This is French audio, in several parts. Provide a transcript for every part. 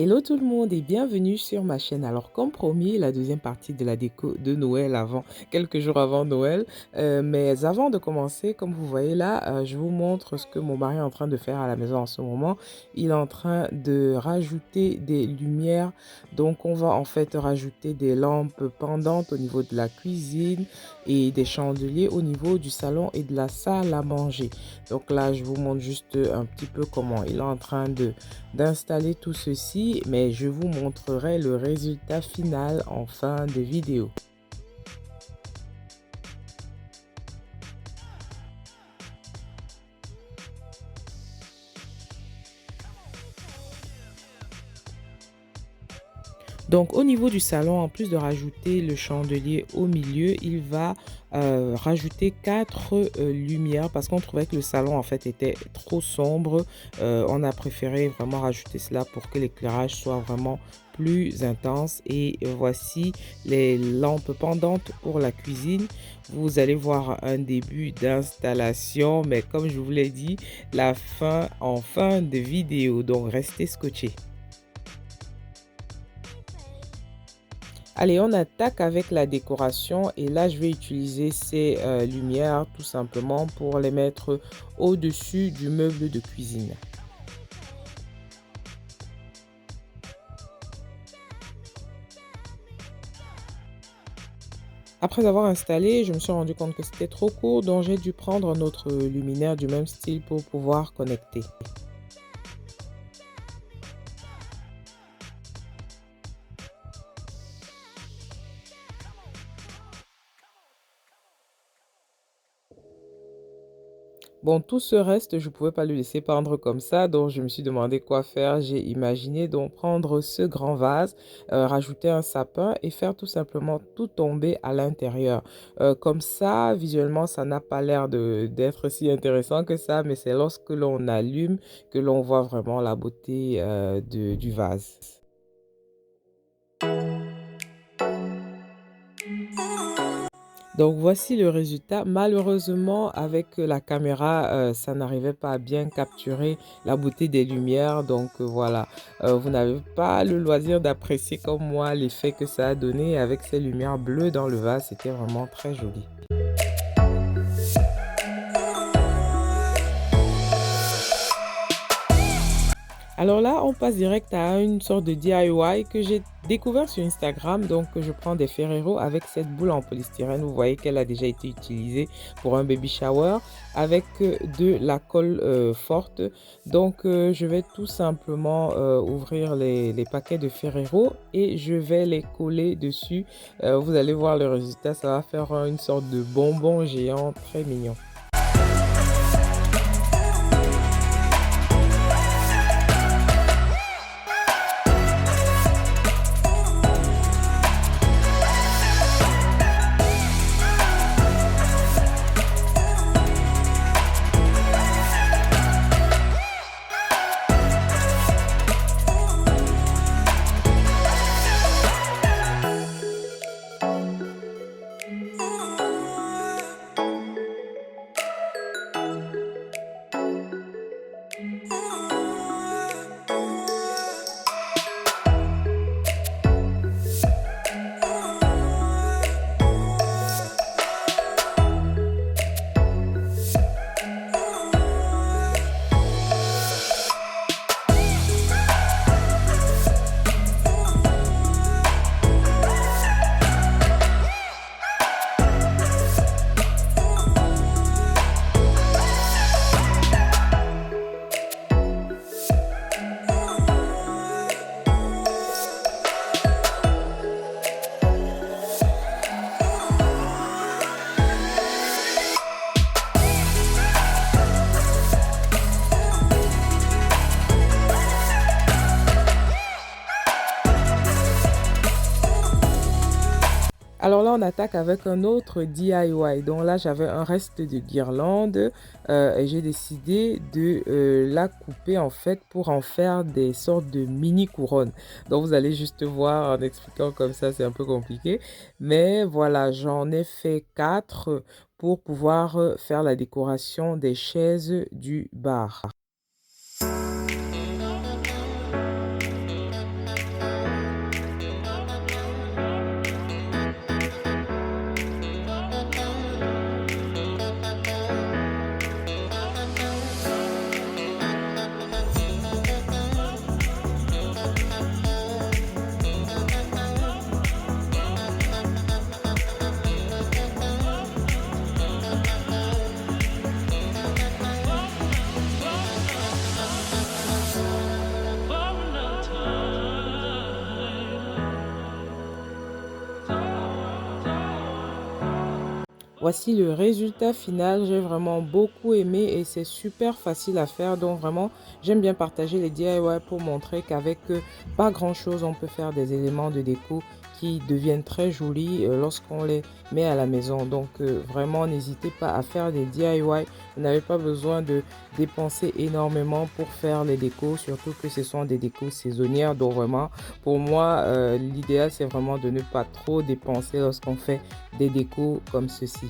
Hello tout le monde et bienvenue sur ma chaîne. Alors comme promis, la deuxième partie de la déco de Noël quelques jours avant Noël. Mais avant de commencer, comme vous voyez là, je vous montre ce que mon mari est en train de faire à la maison en ce moment. Il est en train de rajouter des lumières. Donc on va en fait rajouter des lampes pendantes au niveau de la cuisine et des chandeliers au niveau du salon et de la salle à manger. Donc là, je vous montre juste un petit peu comment il est en train d'installer tout ceci, mais je vous montrerai le résultat final en fin de vidéo. Donc au niveau du salon, en plus de rajouter le chandelier au milieu, il va rajouter quatre lumières parce qu'on trouvait que le salon en fait était trop sombre. On a préféré vraiment rajouter cela pour que l'éclairage soit vraiment plus intense. Et voici les lampes pendantes pour la cuisine. Vous allez voir un début d'installation, mais comme je vous l'ai dit, la fin en fin de vidéo. Donc restez scotchés. Allez, on attaque avec la décoration et là, je vais utiliser ces lumières tout simplement pour les mettre au-dessus du meuble de cuisine. Après avoir installé, je me suis rendu compte que c'était trop court, donc j'ai dû prendre un autre luminaire du même style pour pouvoir connecter. Bon, tout ce reste, je ne pouvais pas le laisser pendre comme ça, donc je me suis demandé quoi faire. J'ai imaginé donc prendre ce grand vase, rajouter un sapin et faire tout simplement tout tomber à l'intérieur. Comme ça, visuellement, ça n'a pas l'air d'être si intéressant que ça, mais c'est lorsque l'on allume que l'on voit vraiment la beauté du vase. Donc voici le résultat. Malheureusement, avec la caméra, ça n'arrivait pas à bien capturer la beauté des lumières. Donc voilà, vous n'avez pas le loisir d'apprécier comme moi l'effet que ça a donné avec ces lumières bleues dans le vase. C'était vraiment très joli. Alors là, on passe direct à une sorte de DIY que j'ai découvert sur Instagram. Donc, je prends des Ferrero avec cette boule en polystyrène. Vous voyez qu'elle a déjà été utilisée pour un baby shower avec de la colle forte. Donc, je vais tout simplement ouvrir les paquets de Ferrero et je vais les coller dessus. Vous allez voir le résultat. Ça va faire une sorte de bonbon géant très mignon. Alors là, on attaque avec un autre DIY. Donc là, j'avais un reste de guirlande et j'ai décidé de la couper en fait pour en faire des sortes de mini couronnes. Donc vous allez juste voir en expliquant comme ça, c'est un peu compliqué. Mais voilà, j'en ai fait 4 pour pouvoir faire la décoration des chaises du bar. Voici le résultat final. J'ai vraiment beaucoup aimé et c'est super facile à faire. Donc vraiment, j'aime bien partager les DIY pour montrer qu'avec pas grand-chose, on peut faire des éléments de déco qui deviennent très jolis lorsqu'on les met à la maison. Donc vraiment, n'hésitez pas à faire des DIY. Vous n'avez pas besoin de dépenser énormément pour faire les décos, surtout que ce sont des décos saisonnières. Donc vraiment, pour moi, l'idéal, c'est vraiment de ne pas trop dépenser lorsqu'on fait des décos comme ceci.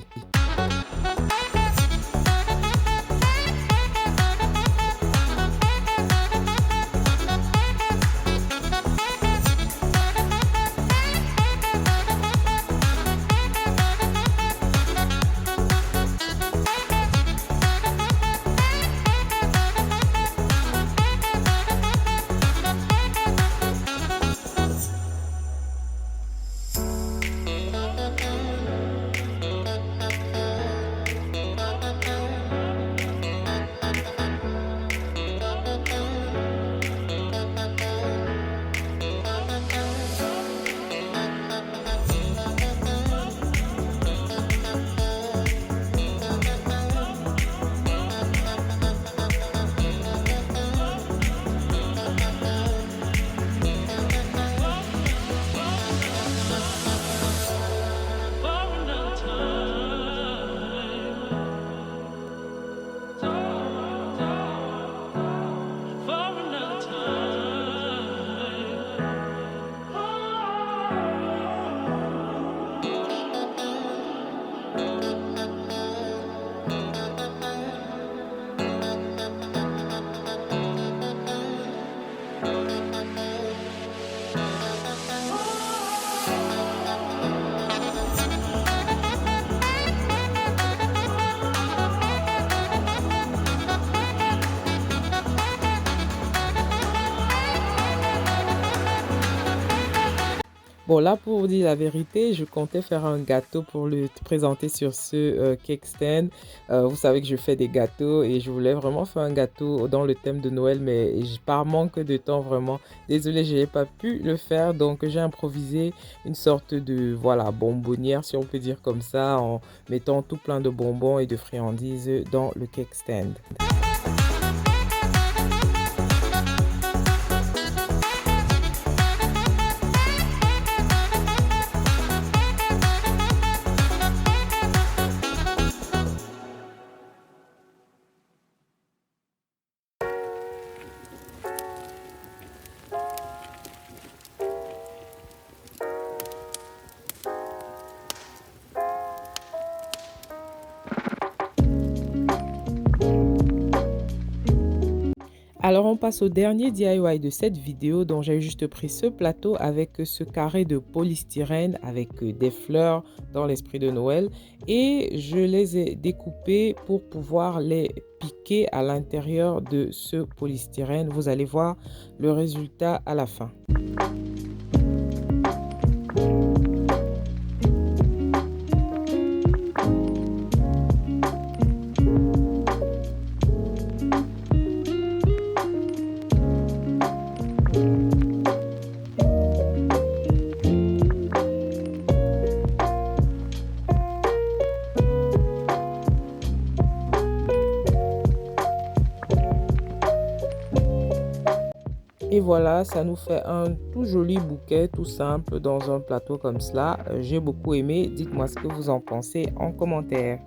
Bon, là, pour vous dire la vérité, je comptais faire un gâteau pour le présenter sur ce cake stand. Vous savez que je fais des gâteaux et je voulais vraiment faire un gâteau dans le thème de Noël, mais par manque de temps, vraiment, désolée, je n'ai pas pu le faire. Donc, j'ai improvisé une sorte de, voilà, bonbonnière, si on peut dire comme ça, en mettant tout plein de bonbons et de friandises dans le cake stand. Alors on passe au dernier DIY de cette vidéo dont j'ai juste pris ce plateau avec ce carré de polystyrène avec des fleurs dans l'esprit de Noël et je les ai découpés pour pouvoir les piquer à l'intérieur de ce polystyrène. Vous allez voir le résultat à la fin. Et voilà, ça nous fait un tout joli bouquet, tout simple, dans un plateau comme cela. J'ai beaucoup aimé. Dites-moi ce que vous en pensez en commentaire.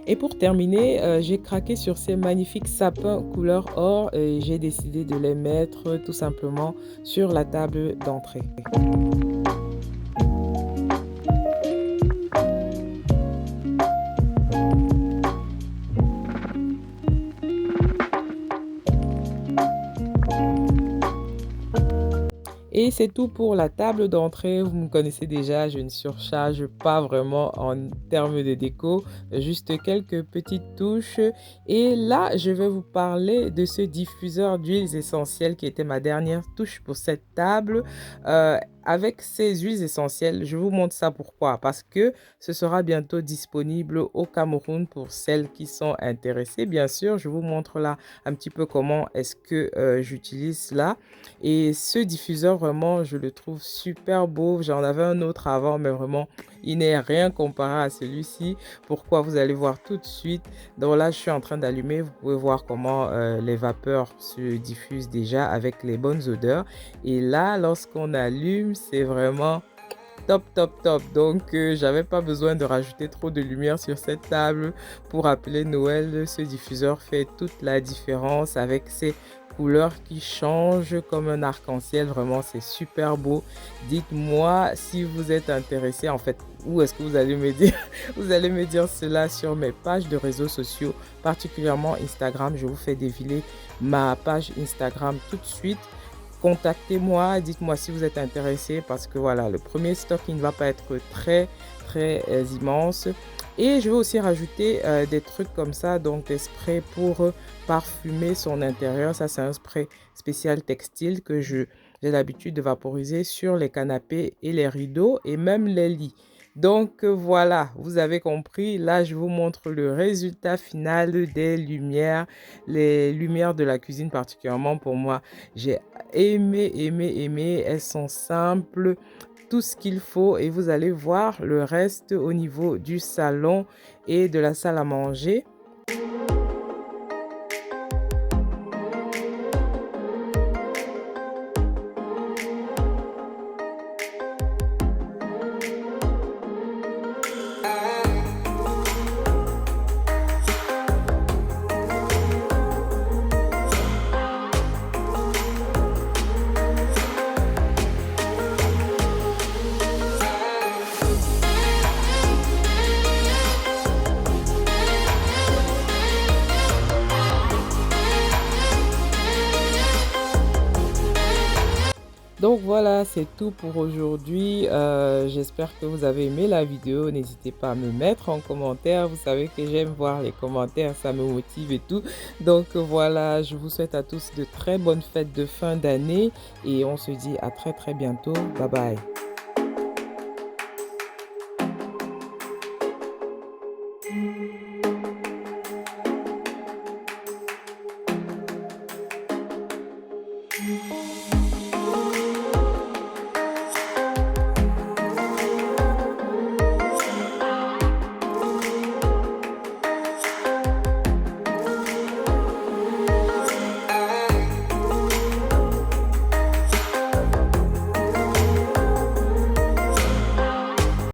Et pour terminer, j'ai craqué sur ces magnifiques sapins couleur or et j'ai décidé de les mettre tout simplement sur la table d'entrée. Et c'est tout pour la table d'entrée. Vous me connaissez déjà, je ne surcharge pas vraiment en termes de déco, juste quelques petites touches. Et là, je vais vous parler de ce diffuseur d'huiles essentielles qui était ma dernière touche pour cette table. avec ces huiles essentielles. Je vous montre ça pourquoi? Parce que ce sera bientôt disponible au Cameroun pour celles qui sont intéressées. Bien sûr, je vous montre là un petit peu comment est-ce que j'utilise cela. Et ce diffuseur, vraiment, je le trouve super beau. J'en avais un autre avant, mais vraiment, il n'est rien comparé à celui-ci. Pourquoi? Vous allez voir tout de suite. Donc là, je suis en train d'allumer. Vous pouvez voir comment les vapeurs se diffusent déjà avec les bonnes odeurs. Et là, lorsqu'on allume, c'est vraiment top, top, top. Donc, j'avais pas besoin de rajouter trop de lumière sur cette table pour appeler Noël. Ce diffuseur fait toute la différence avec ses couleurs qui changent comme un arc-en-ciel. Vraiment, c'est super beau. Dites-moi si vous êtes intéressé. En fait, où est-ce que vous allez me dire? Vous allez me dire cela sur mes pages de réseaux sociaux, particulièrement Instagram. Je vous fais défiler ma page Instagram tout de suite. Contactez-moi, dites-moi si vous êtes intéressé parce que voilà, le premier stock, il ne va pas être très immense. Et je vais aussi rajouter des trucs comme ça, donc des sprays pour parfumer son intérieur. Ça, c'est un spray spécial textile que j'ai l'habitude de vaporiser sur les canapés et les rideaux et même les lits. Donc voilà, vous avez compris. Là, je vous montre le résultat final des lumières, les lumières de la cuisine particulièrement pour moi. J'ai aimé. Elles sont simples, tout ce qu'il faut et vous allez voir le reste au niveau du salon et de la salle à manger. Donc voilà, c'est tout pour aujourd'hui. J'espère que vous avez aimé la vidéo. N'hésitez pas à me mettre en commentaire. Vous savez que j'aime voir les commentaires, ça me motive et tout. Donc voilà, je vous souhaite à tous de très bonnes fêtes de fin d'année et on se dit à très bientôt. Bye bye.